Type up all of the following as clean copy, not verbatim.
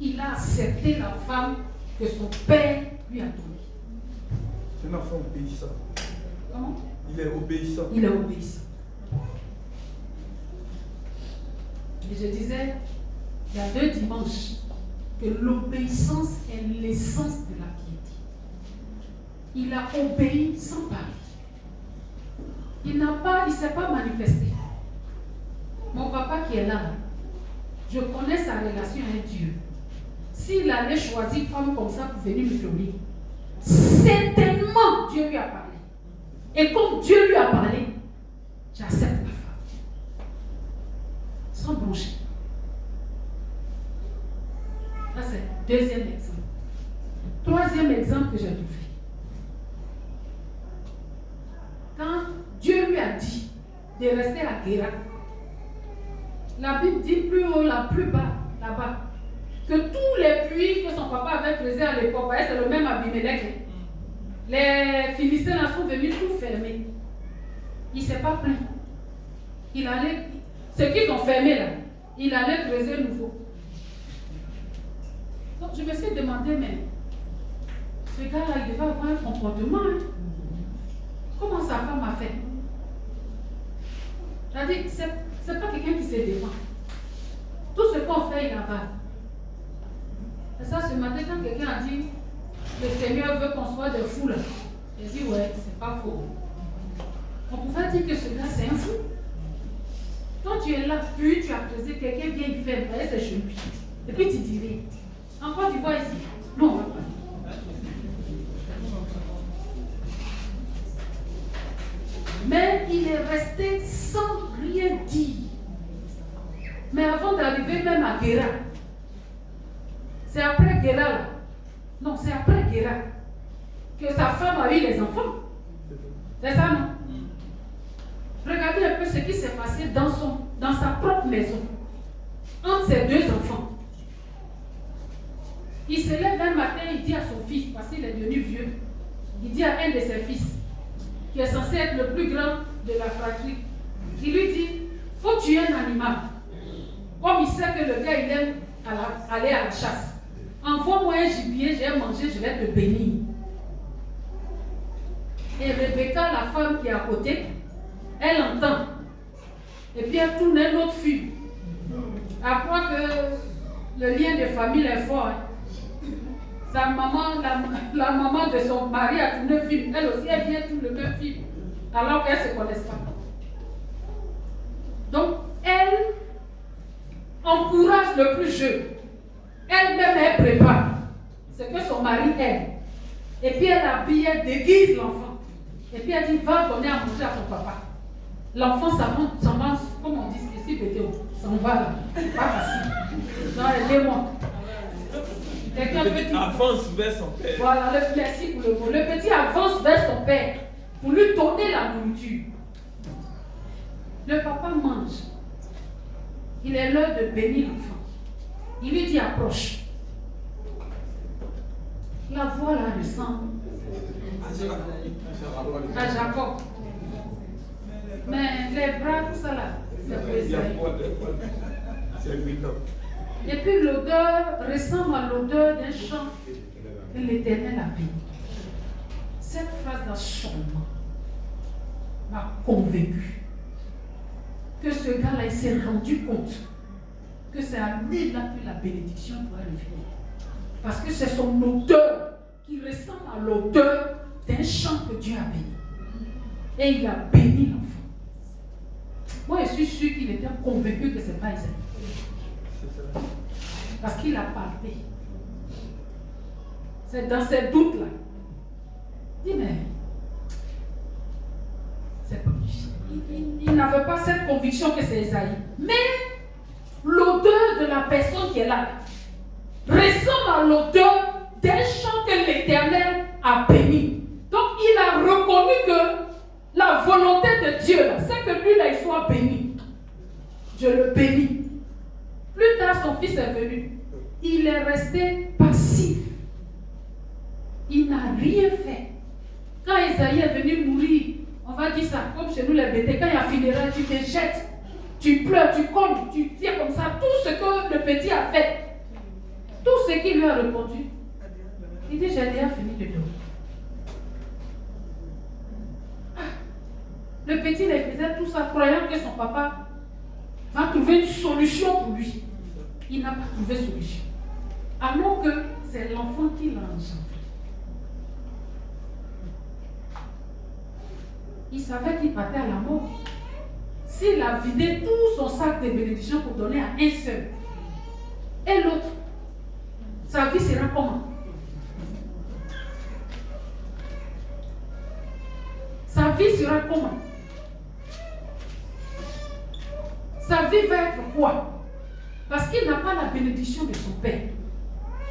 il a accepté la femme que son père lui a donnée. C'est un enfant obéissant. Comment? Il est obéissant. Il est obéissant. Et je disais, il y a 2 dimanches, que l'obéissance est l'essence de la piété. Il a obéi sans parler. Il ne s'est pas manifesté. Mon papa qui est là, je connais sa relation avec Dieu. S'il allait choisir une femme comme ça pour venir me donner, certainement Dieu lui a parlé. Et comme Dieu lui a parlé, j'accepte la femme. Sans broncher. Ça, c'est le 2e exemple. 3e exemple que j'ai trouvé. Quand Dieu lui a dit de rester à Guéra, la Bible dit plus haut, plus bas, là-bas, que tous les puits que son papa avait creusés à l'époque, c'est le même Abimelech. Les Philistins sont venus tout fermer. Il ne s'est pas plaint. Il allait, ce qu'ils ont fermé là, il allait creuser nouveau. Donc je me suis demandé, mais ce gars-là, il devait avoir un comportement. Hein? Comment sa femme a fait? C'est-à-dire, c'est pas quelqu'un qui se défend. Tout ce qu'on fait, il avale. Et ça, ce matin, quand quelqu'un a dit, le Seigneur veut qu'on soit des fous là, j'ai dit, ouais, c'est pas faux. On pouvait dire que ce gars, c'est un fou. Quand tu es là, puis tu as creusé, quelqu'un vient, il fait, c'est chez lui. Et puis tu dis, encore tu vois ici. Non, on va pas. Mais il est resté sans rien dire. Mais avant d'arriver même à Guéra, c'est après Guéra là. Non, c'est après Guéra que sa femme a eu les enfants. C'est ça, non? Regardez un peu ce qui s'est passé dans sa propre maison, entre ses 2 enfants. Il se lève un matin, il dit à son fils, parce qu'il est devenu vieux, il dit à un de ses fils, qui est censé être le plus grand de la fratrie, il lui dit, faut tuer un animal. Comme il sait que le gars, il aime aller à la chasse. Envoie-moi un gibier, j'ai mangé, je vais te bénir. Et Rebecca, la femme qui est à côté, elle entend. Et puis elle tourne un autre film. Elle croit que le lien de famille est fort. Hein. Sa maman, la maman de son mari a tourné le film. Elle aussi, elle vient tourner le même film. Alors qu'elle ne se connaissent pas. Donc, elle encourage le plus jeune. Elle-même, elle prépare ce que son mari aime. Et puis elle habille, elle déguise l'enfant. Et puis elle dit, va donner à manger à ton papa. L'enfant s'avance, comme on dit ici, s'en va là. Pas facile. Non, aidez-moi. Quelqu'un petit avance vers son père. Voilà, merci pour le mot. Le petit avance vers son père pour lui donner la nourriture. Le papa mange. Il est l'heure de bénir l'enfant. Il lui dit, approche. La voix là ressemble à Jacob. Mais les bras, tout ça là, c'est pour Esaïe. Et puis l'odeur ressemble à l'odeur d'un champ que l'Éternel a béni. Cette phrase-là seulement m'a convaincu que ce gars-là, il s'est rendu compte que c'est à lui là que la bénédiction doit revenir. Parce que c'est son odeur qui ressemble à l'odeur d'un champ que Dieu a béni. Et il a béni l'enfant. Moi, je suis sûr qu'il était convaincu que ce n'est pas Isaïe. Parce qu'il a parlé. C'est dans ces doutes-là. Dis, mais il n'avait pas cette conviction que c'est Isaïe. Mais l'odeur de la personne qui est là ressemble à l'odeur d'un champ que l'Éternel a béni. Donc il a reconnu que la volonté de Dieu, c'est que lui, là, il soit béni. Je le bénis. Plus tard, son fils est venu. Il est resté passif. Il n'a rien fait. Quand Isaïe est venu mourir, on va dire ça, comme chez nous les bêtés, quand il y a funérailles, tu te jettes, tu pleures, tu cognes, tu tiens comme ça, tout ce que le petit a fait. Tout ce qu'il lui a répondu, il dit, j'ai déjà fini de dormir. Le petit il faisait tout ça croyant que son papa va trouver une solution pour lui. Il n'a pas trouvé solution. Alors que c'est l'enfant qui l'a engendré. Il savait qu'il partait à la mort. S'il a vidé tout son sac de bénédictions pour donner à un seul, et l'autre, sa vie sera comment? Sa vie sera comment? Sa vie va être quoi? Parce qu'il n'a pas la bénédiction de son père.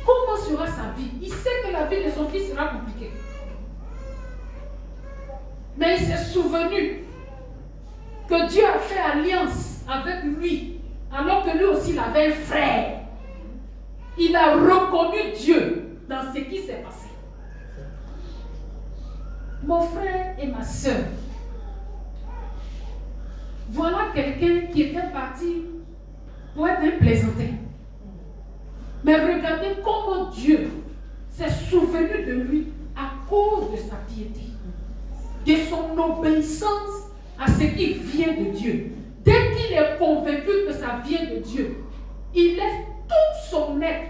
Comment sera sa vie? Il sait que la vie de son fils sera compliquée. Mais il s'est souvenu que Dieu a fait alliance avec lui, alors que lui aussi il avait un frère. Il a reconnu Dieu dans ce qui s'est passé. Mon frère et ma soeur, voilà quelqu'un qui était parti pour être un plaisantin. Mais regardez comment Dieu s'est souvenu de lui à cause de sa piété, de son obéissance à ce qui vient de Dieu. Dès qu'il est convaincu que ça vient de Dieu, il laisse tout son être